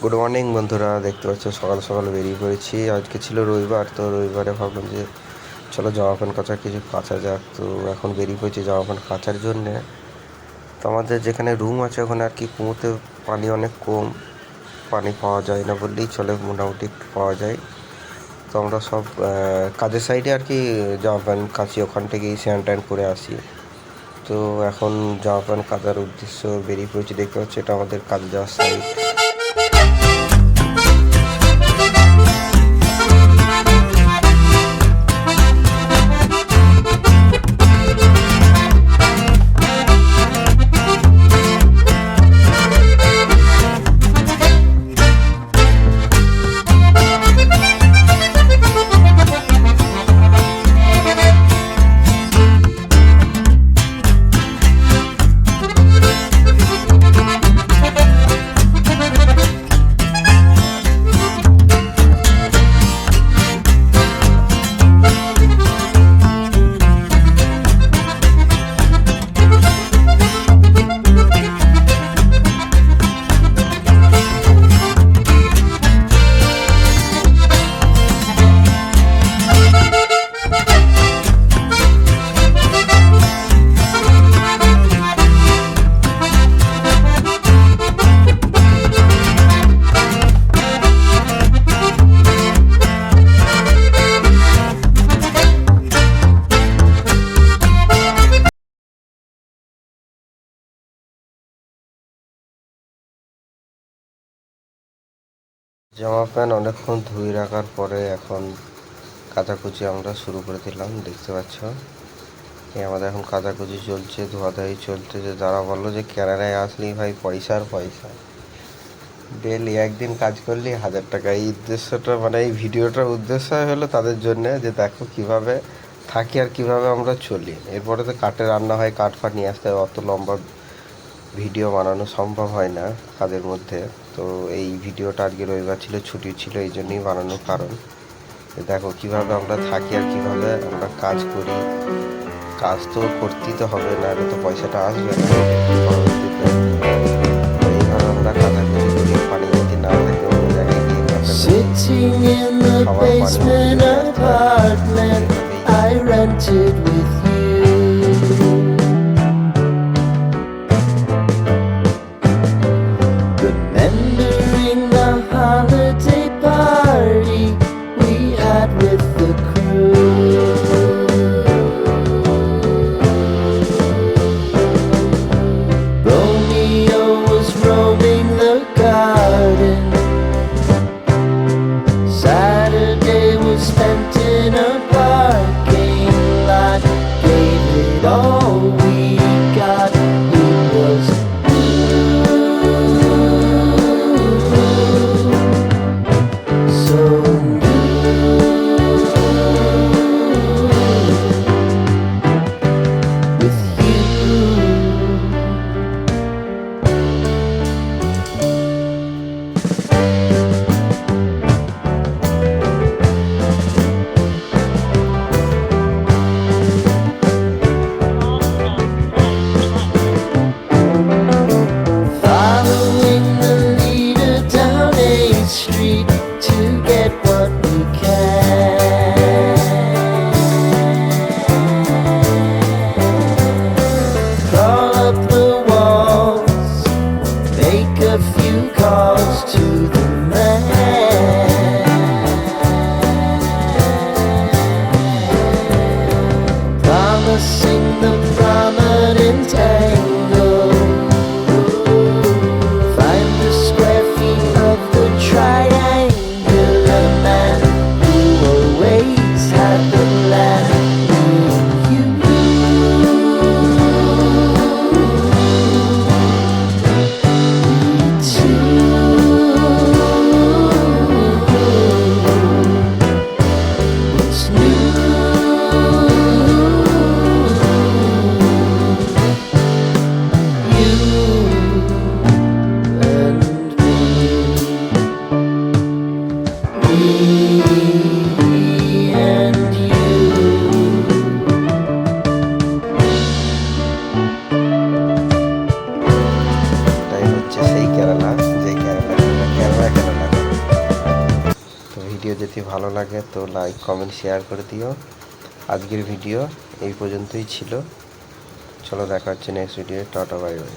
Good morning বন্ধুরা, দেখতে পাচ্ছ সকাল সকাল বেরিয়ে পড়েছি। আজকে ছিল রবিবার, তো রবিবারে ভাবলাম যে চলো জামা প্যান্ট কিছু কাচা যাক। তো এখন বেরিয়ে পড়েছি জামা প্যান্ট কাচার জন্যে। তো আমাদের যেখানে রুম আছে ওখানে আর কি কুয়োতে পানি অনেক কম, পানি পাওয়া যায় না বললেই চলে, মোটামুটি একটু পাওয়া যায়। তো আমরা সব কাজের সাইডে আর কি জামা প্যান্ট কাচি, ওখান থেকেই স্নান ট্যান করে আসি। তো এখন জামা প্যান্ট কাচার উদ্দেশ্য বেরিয়ে পড়েছি। দেখতে পাচ্ছি এটা আমাদের কাজে যাওয়ার সাইড। জামা প্যান্ট অনেকক্ষণ ধুয়ে রাখার পরে এখন কাচাকুচি আমরা শুরু করে দিলাম। দেখতে পাচ্ছ এই আমাদের এখন কাচাকুচি চলছে, ধোয়াধাই চলছে। যে যারা বললো যে কেরালায় আসলেই ভাই পয়সা আর পয়সা, ডেলি একদিন কাজ করলেই 1000 টাকা, এই উদ্দেশ্যটা মানে এই ভিডিওটার উদ্দেশ্য হলো তাদের জন্য যে দেখো কিভাবে থাকি আর কিভাবে আমরা চলি। এরপরে তো কাঠে রান্না হয়, কাঠ ফাট নিয়ে আসতে হয়, অত লম্বা ভিডিও বানানো সম্ভব হয় না কাজের মধ্যে। তো এই ভিডিওটা আজকে রবিবার ছিল, ছুটি ছিল, এই জন্যই বানানোর কারণ। দেখো কিভাবে আমরা থাকি আর কিভাবে আমরা কাজ করি। কাজ তো করতেই তো হবে, না হলে তো পয়সাটা আসবে না পরবর্তীতে। তো এইভাবে আমরা কাচাকুচি করি। পানি যদি না থাকে অন্য জায়গায় গিয়ে খাবার পানি remembering the holiday party we had with the crew. Romeo was roaming the garden. Saturday was spent in a parking lot. Gave it all we got. It was so with you. Following the leader down 8th Street to get what we can. Crawl up the walls, make a few calls to the man. Promising the prominent angle. Find the square feet of the triangular man who always had the land. You too. Video যদি ভালো লাগে তো like comment share করে দিও। আজকের video এই পর্যন্তই ছিল। চলো দেখা হচ্ছে next video. Tata bye bye.